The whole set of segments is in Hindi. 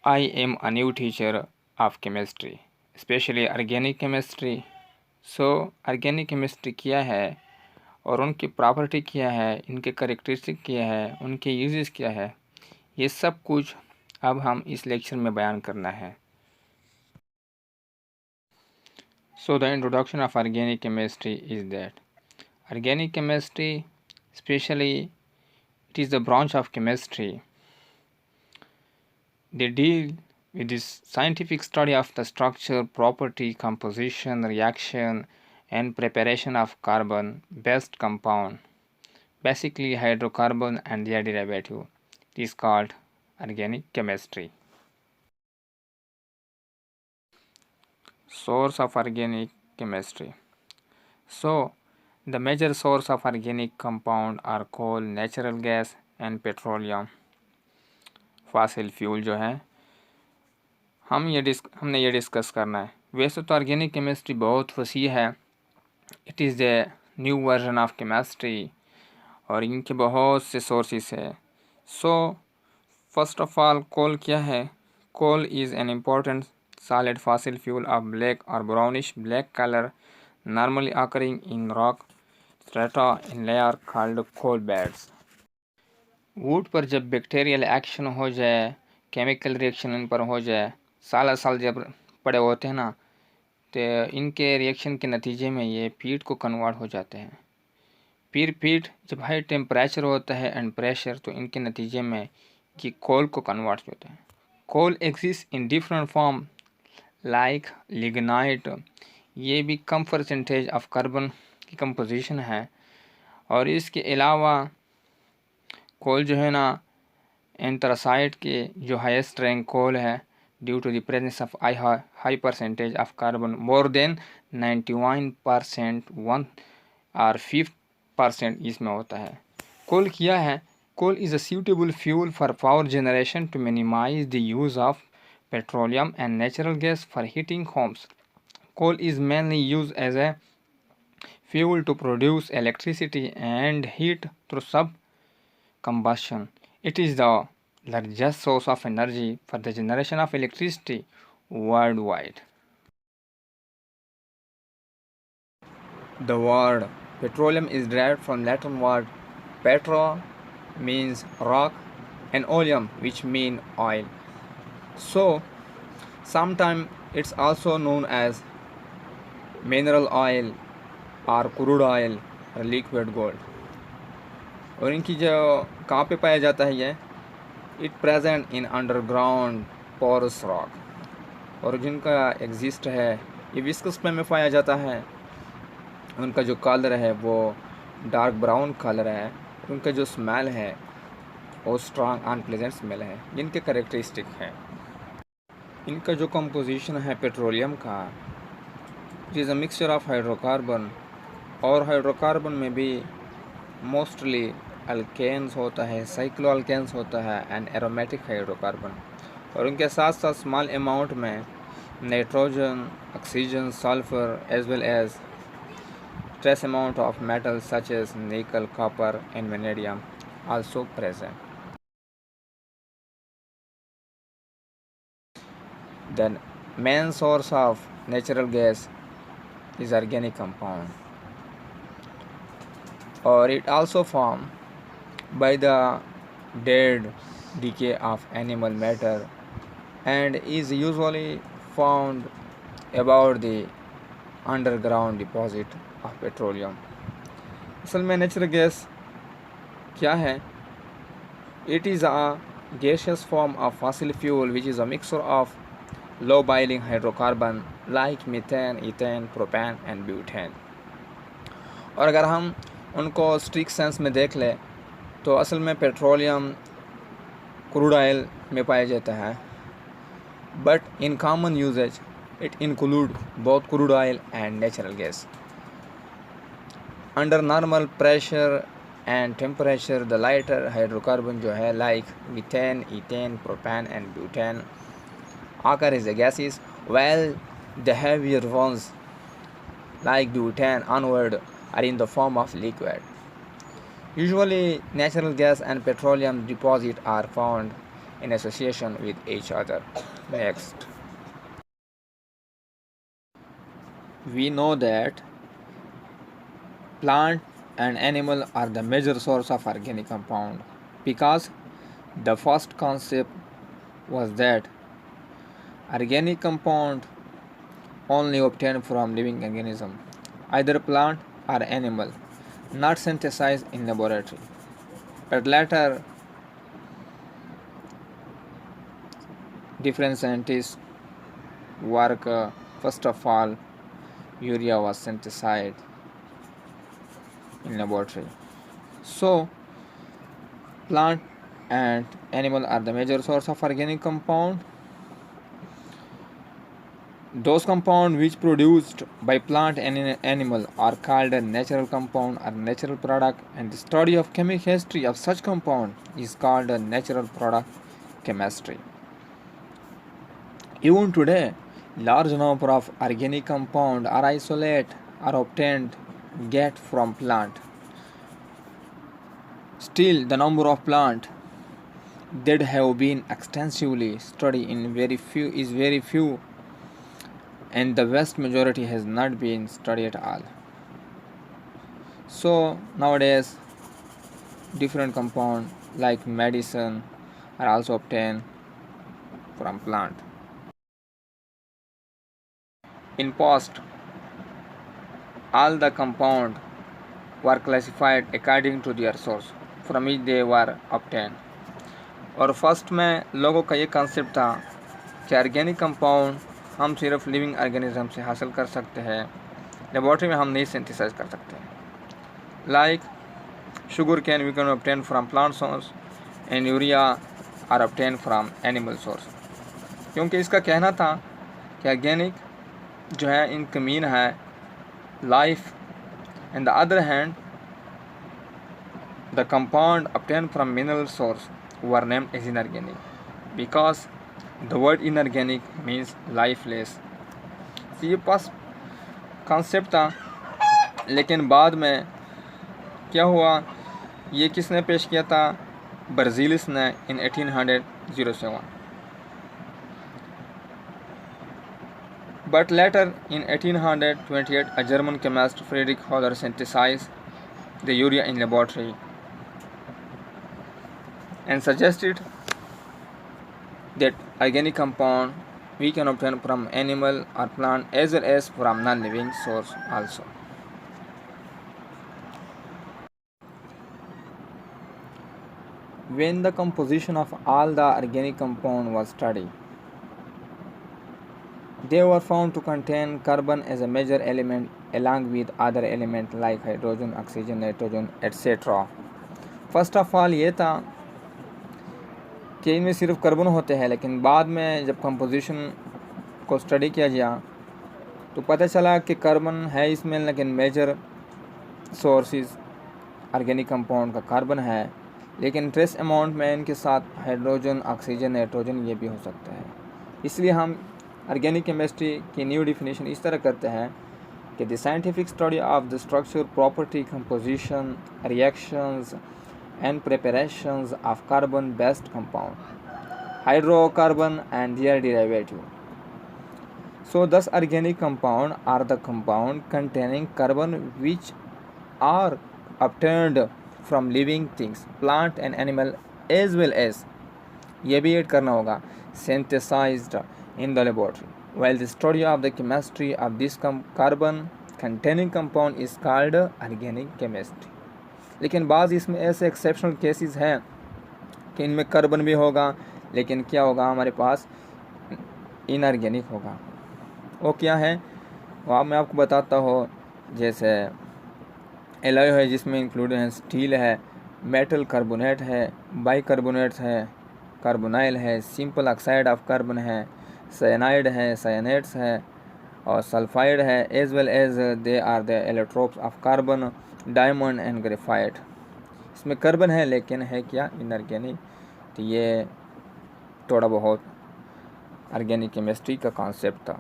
I am a new teacher of chemistry, especially organic chemistry. So, organic chemistry क्या है और उनकी प्रॉपर्टी क्या है, इनके करेक्टरिस्टिक क्या है, उनके यूजेस क्या है, ये सब कुछ अब हम इस लेक्चर में बयान करना है. So, the introduction of organic chemistry is that organic chemistry, especially, it is the branch of chemistry. They deal with this scientific study of the structure, property, composition, reaction, and preparation of carbon-based compound, basically hydrocarbon and their derivative. It is called organic chemistry. Source of organic chemistry. So, the major source of organic compound are coal, natural gas and petroleum. Fossil fuel जो है हमने ये डिस्कस करना है. वैसे तो ऑर्गेनिक केमिस्ट्री बहुत वसी है. It is the new version of chemistry और इनके बहुत से सोर्सेस है. So first of all coal क्या है? Coal is an important solid fossil fuel of black or brownish black color normally occurring in rock strata in layer called coal beds. Would पर जब बैक्टीरियल एक्शन हो जाए, केमिकल रिएक्शन इन पर हो जाए, साल जब पड़े होते हैं ना, तो इनके रिएक्शन के नतीजे में ये पीट को कन्वर्ट हो जाते हैं. फिर पीट जब हाई टेम्परेचर होता है एंड प्रेशर, तो इनके नतीजे में ये कोल को कन्वर्ट होते हैं. Coal exist in different form like lignite. ये भी कम परसेंटेज ऑफ कार्बन की कंपोजिशन है. और इसके अलावा कोल जो है ना, एंथ्रासाइट के जो हाईएस्ट रैंक कोल है, due to the presence of high percentage of carbon more than 91%, 1 और 5% इसमें होता है. कोल क्या है? Coal is a suitable fuel for power generation to minimize the use of petroleum and natural gas for heating homes. Coal is mainly used as a fuel to produce electricity and heat through combustion. It is the largest source of energy for the generation of electricity worldwide. The word petroleum is derived from Latin word petro, means rock, and oleum, which mean oil. So, sometimes it's also known as mineral oil or crude oil or liquid gold. और इनकी जो कहाँ पे पाया जाता है ये? It present in underground porous rock. और जिनका एग्जिस्ट है ये विस्कस में पाया जाता है. उनका जो कलर है वो डार्क ब्राउन कलर है. उनका जो स्मेल है वो स्ट्रॉन्ग अनप्लेजेंट स्मेल है. इनके करेक्टरिस्टिक है. इनका जो कंपोजिशन है पेट्रोलियम का, it is a mixture of hydrocarbon. और हाइड्रोकार्बन में भी मोस्टली अल्केन्स होता है, साइक्लो अल्केन्स होता है एंड एरोमेटिक हाइड्रोकार्बन. और उनके साथ साथ स्मॉल अमाउंट में nitrogen, oxygen, sulphur as well as trace amount of metals such as nickel, copper and vanadium also present. The main source of natural gas is organic compound, or it also formed by the dead decay of animal matter and is usually found about the underground deposit of petroleum. असल में नेचुरल गैस क्या है? It is a gaseous form of fossil fuel which is a mixture of low boiling hydrocarbon like methane, ethane, propane and butane. और अगर हम उनको स्ट्रिक्ट सेंस में देख लें तो असल में पेट्रोलियम क्रूड ऑयल में पाया जाता है. But in common uses it include both crude oil and natural gas. Under normal pressure and temperature, the lighter hydrocarbon जो है like methane, ethane, propane and butane occur as the gases, while the heavier ones like butane onward are in the form of liquid. Usually natural gas and petroleum deposits are found in association with each other. Next, we know that plant and animal are the major source of organic compound because the first concept was that organic compound only obtained from living organism, either plant or animal, not synthesized in laboratory. But later, different scientists work. First of all, urea was synthesized in laboratory. So, plant and animal are the major source of organic compound. Those compounds which produced by plant and animal are called a natural compound or natural product, and the study of chemical history of such compound is called a natural product chemistry. Even today, large number of organic compound are isolate or obtained get from plant. Still, the number of plant that have been extensively studied is very few, and the vast majority has not been studied at all. So nowadays, different compound like medicine are also obtained from plant. In past, all the compound were classified according to their source from which they were obtained. और फर्स्ट में लोगों का ये कंसेप्ट था कि ऑर्गेनिक कंपाउंड हम सिर्फ लिविंग ऑर्गेनिज्म से हासिल कर सकते हैं, लेबॉर्ट्री में हम नहीं सिंथेसाइज कर सकते हैं. Like sugar can we can obtain from plant source and urea are obtain from animal source. क्योंकि इसका कहना था कि ऑर्गेनिक जो है इनका मीन है life, and the other hand the compound obtain from mineral source were named as inorganic because the word inorganic means lifeless. तो ये पास कॉन्सेप्ट था, लेकिन बाद में क्या हुआ, ये किसने पेश किया था? बर्जीलिस ने इन 1807. But later in 1828 a German chemist Friedrich Hodder synthesized the urea in laboratory and suggested that organic compound we can obtain from animal or plant as well as from non-living source also. When the composition of all the organic compound was studied, they were found to contain carbon as a major element along with other elements like hydrogen, oxygen, nitrogen, etc. First of all ये था कि इनमें सिर्फ कार्बन होते हैं, लेकिन बाद में जब कंपोजिशन को स्टडी किया गया तो पता चला कि कार्बन है इसमें, लेकिन मेजर सोर्सेज ऑर्गेनिक कंपाउंड का कार्बन है, लेकिन ट्रेस अमाउंट में इनके साथ हाइड्रोजन, ऑक्सीजन, नाइट्रोजन ये भी हो सकता है. इसलिए हम ऑर्गेनिक केमिस्ट्री की न्यू डिफिनेशन इस तरह करते हैं कि the scientific study of the structure, property, composition, reactions and preparations of carbon-based compound, hydrocarbon and their derivative. So thus organic compound are the compound containing carbon which are obtained from living things, plant and animal, as well as ये भी ऐड करना होगा synthesized in the laboratory. While the study of the chemistry of this carbon containing compound is called organic chemistry. लेकिन बाज़ इसमें ऐसे एक्सेप्शनल केसेस हैं कि इनमें कार्बन भी होगा, लेकिन क्या होगा, हमारे पास इनऑर्गेनिक होगा. वो क्या है वो मैं आपको बताता हूँ. जैसे एलॉय है जिसमें इंक्लूडेड है स्टील है, मेटल कार्बोनेट है, बाइकार्बोनेट्स है, कार्बोनाइल है, सिंपल ऑक्साइड ऑफ कार्बन है, साइनाइड है, साइनेट्स है और सल्फाइड है, as well as they are the allotropes of carbon, diamond and graphite. इसमें कार्बन है लेकिन है क्या, इनऑर्गेनिक. तो ये थोड़ा बहुत ऑर्गेनिक केमिस्ट्री का कॉन्सेप्ट था.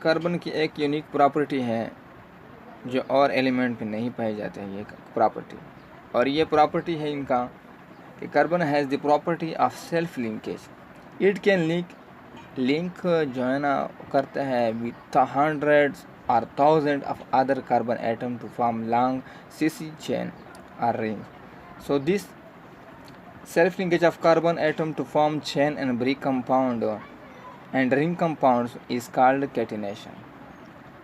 कार्बन की एक यूनिक प्रॉपर्टी है जो और एलिमेंट में नहीं पाए जाते हैं, ये प्रॉपर्टी। और ये प्रॉपर्टी है इनका कि carbon has the property of self linkage. It can link जो है ना करता है विथ हंड्रेड्स और thousand of other carbon atom to form long C C और ring. So this self linkage of carbon atom to form chain and brick compound and ring compounds is called catenation.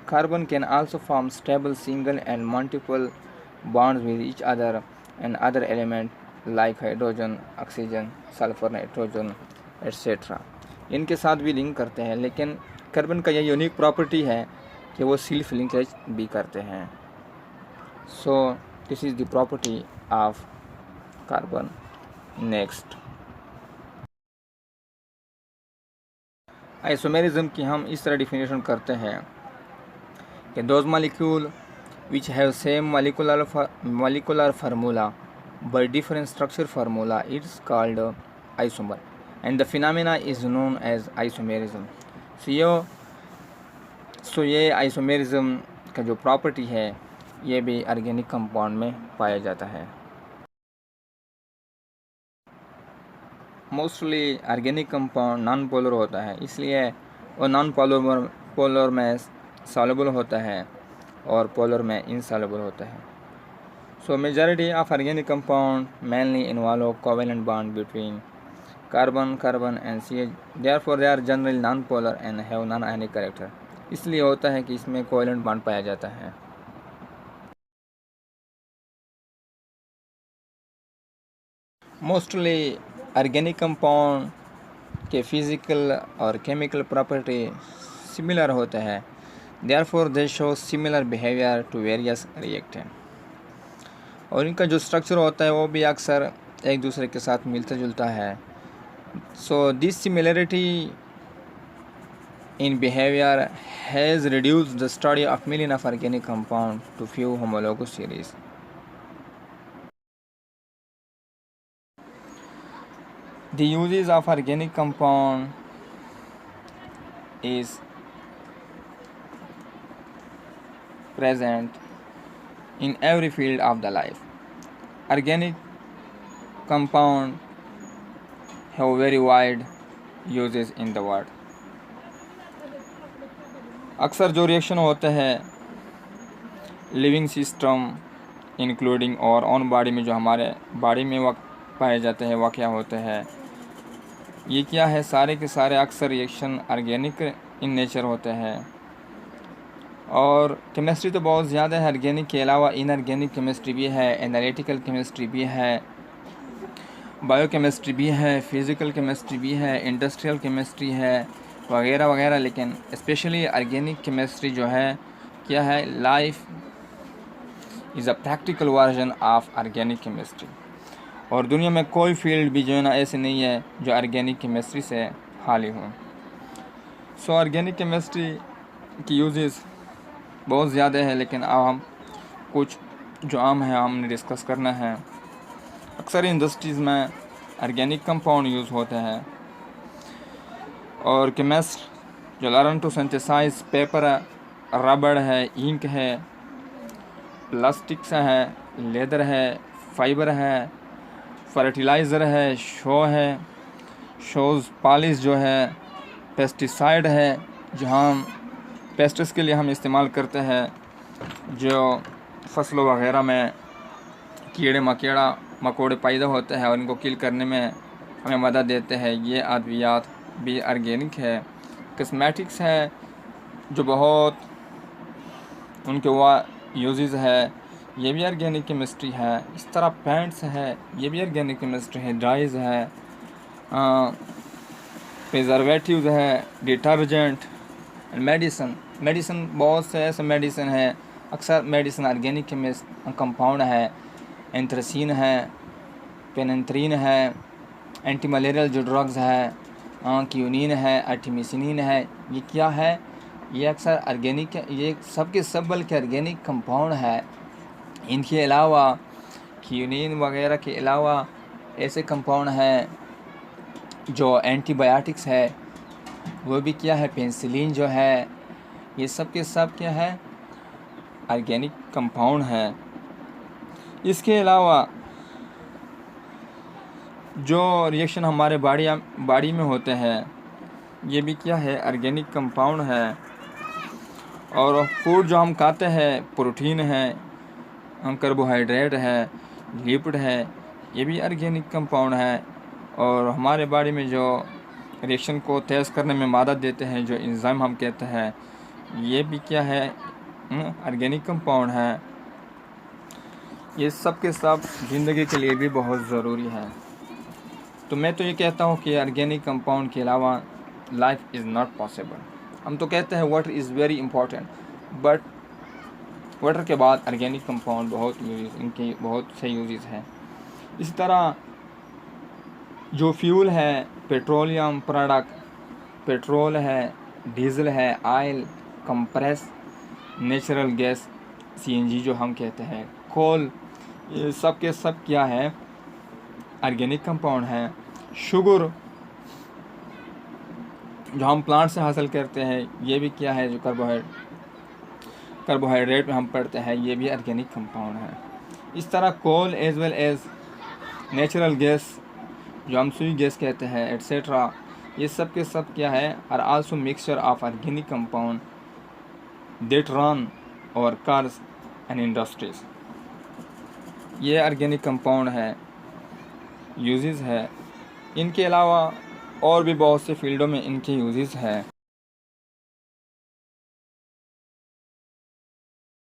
Carbon can also form stable single and multiple bonds with each other and other elements like hydrogen, oxygen, sulfur, nitrogen, etc. इनके साथ भी लिंक करते हैं, लेकिन कार्बन का यह यूनिक प्रॉपर्टी है कि वो सेल्फ लिंकेज भी करते हैं। So this is the property of carbon. Next, isomerism की हम इस तरह डिफिनेशन करते हैं कि those molecule which have same molecular formula but different structure formula is called isomer and the phenomena is known as isomerism. सो ये आइसोमेरिज्म का जो प्रॉपर्टी है ये भी ऑर्गेनिक कंपाउंड में पाया जाता है। Mostly organic compound non polar होता है, इसलिए वो नॉन पोलर में सॉल्युबल होता है और पोलर में इनसॉल्युबल होता है। So majority of organic compound mainly involve covalent bond between carbon and CH, therefore they are generally non polar and have non ionic character. इसलिए होता है कि इसमें कोवेलेंट बॉन्ड पाया जाता है। मोस्टली ऑर्गेनिक कंपाउंड के फिज़िकल और केमिकल प्रॉपर्टी सिमिलर होते हैं, therefore they show similar behaviour to various reactant. और इनका जो स्ट्रक्चर होता है वो भी अक्सर एक दूसरे के साथ मिलता जुलता है। So this similarity in behavior has reduced the study of million of organic compound to few homologous series. The uses of organic compound is present in every field of the life. Organic compound have very wide uses in the world. अक्सर जो रिएक्शन होते हैं लिविंग सिस्टम इंक्लूडिंग और ऑन बॉडी में, जो हमारे बॉडी में पाए जाते हैं वाक़या होते हैं, ये क्या है, सारे के सारे अक्सर रिएक्शन ऑर्गेनिक इन नेचर होते हैं। और केमिस्ट्री तो बहुत ज़्यादा है, ऑर्गेनिक के अलावा इनऑर्गेनिक केमिस्ट्री भी है, एनालिटिकल केमिस्ट्री भी है, बायोकेमिस्ट्री भी है, फिज़िकल केमिस्ट्री भी है, इंडस्ट्रियल केमिस्ट्री है, वगैरह वगैरह। लेकिन स्पेशली ऑर्गेनिक केमिस्ट्री जो है क्या है, life is a practical version of organic chemistry. और दुनिया में कोई फील्ड भी जो है ना ऐसे नहीं है जो ऑर्गेनिक केमिस्ट्री से खाली हो। सो ऑर्गेनिक केमिस्ट्री की यूजेस बहुत ज़्यादा है, लेकिन अब हम कुछ जो आम है हमने डिस्कस करना है। अक्सर इंडस्ट्रीज़ में ऑर्गेनिक कंपाउंड यूज़ होते हैं और केमिस्ट जो लर्न टू सिंथेसाइज पेपर है, रबड़ है, इंक है, प्लास्टिक्स है, लेदर है, फाइबर है, फर्टिलाइज़र है, शोज़ पॉलिश जो है, पेस्टिसाइड है जो हम पेस्टिस के लिए हम इस्तेमाल करते हैं, जो फसलों वगैरह में कीड़े मकोड़े पैदा होते हैं और इनको किल करने में हमें मदद देते हैं, ये अद्वियात भी ऑर्गेनिक है। कॉस्मेटिक्स है जो बहुत उनके यूजेस है, ये भी ऑर्गेनिक केमिस्ट्री है। इस तरह पेंट्स है, ये भी ऑर्गेनिक केमिस्ट्री है। डाइज है, प्रिजर्वेटिव्स है, डिटर्जेंट, मेडिसिन बहुत से ऐसे मेडिसिन है, अक्सर मेडिसिन ऑर्गेनिक कंपाउंड है। एंथ्रेसिन है, पेनिथ्रीन है, एंटी मलेरियल जो ड्रग्स है, क्यूनिन है, आर्टिमिसिनिन है, ये क्या है, ये अक्सर ऑर्गेनिक, ये सब के सब बल्कि ऑर्गेनिक कंपाउंड है। इनके अलावा क्यूनिन वगैरह के अलावा ऐसे कंपाउंड हैं जो एंटीबायोटिक्स है, वो भी क्या है, पेनिसिलिन जो है, ये सब के सब क्या है, ऑर्गेनिक कंपाउंड है। इसके अलावा जो रिएक्शन हमारे बॉडी में होते हैं ये भी क्या है, ऑर्गेनिक कंपाउंड है। और फूड जो हम खाते हैं, प्रोटीन है, हम कार्बोहाइड्रेट है, लिपिड है, ये भी ऑर्गेनिक कंपाउंड है। और हमारे बॉडी में जो रिएक्शन को तेज़ करने में मदद देते हैं, जो एंजाइम हम कहते हैं, ये भी क्या है, ऑर्गेनिक कंपाउंड है। ये सब के सब ज़िंदगी के लिए भी बहुत ज़रूरी है। तो मैं तो ये कहता हूँ कि ऑर्गेनिक कंपाउंड के अलावा लाइफ इज़ नॉट पॉसिबल। हम तो कहते हैं water is very important, but water के बाद ऑर्गेनिक कंपाउंड इनके बहुत से यूजेस हैं। इस तरह जो फ्यूल है, पेट्रोलियम प्रोडक्ट, पेट्रोल है, डीजल है, oil, compress natural gas, CNG जो हम कहते हैं, कोल, ये सब के सब क्या है, ऑर्गेनिक कंपाउंड है। शुगर जो हम प्लांट से हासिल करते हैं, ये भी क्या है, जो कार्बोहाइड्रेट में हम पढ़ते हैं, ये भी ऑर्गेनिक कंपाउंड है। इस तरह coal as well as natural gas जो हम सुई गैस कहते हैं, एट्सेट्रा, ये सब के सब क्या है, are also mixture of organic compound that run our cars and industries. ये ऑर्गेनिक कंपाउंड है, यूजेस है। इनके अलावा और भी बहुत से फील्डों में इनके यूजेस है।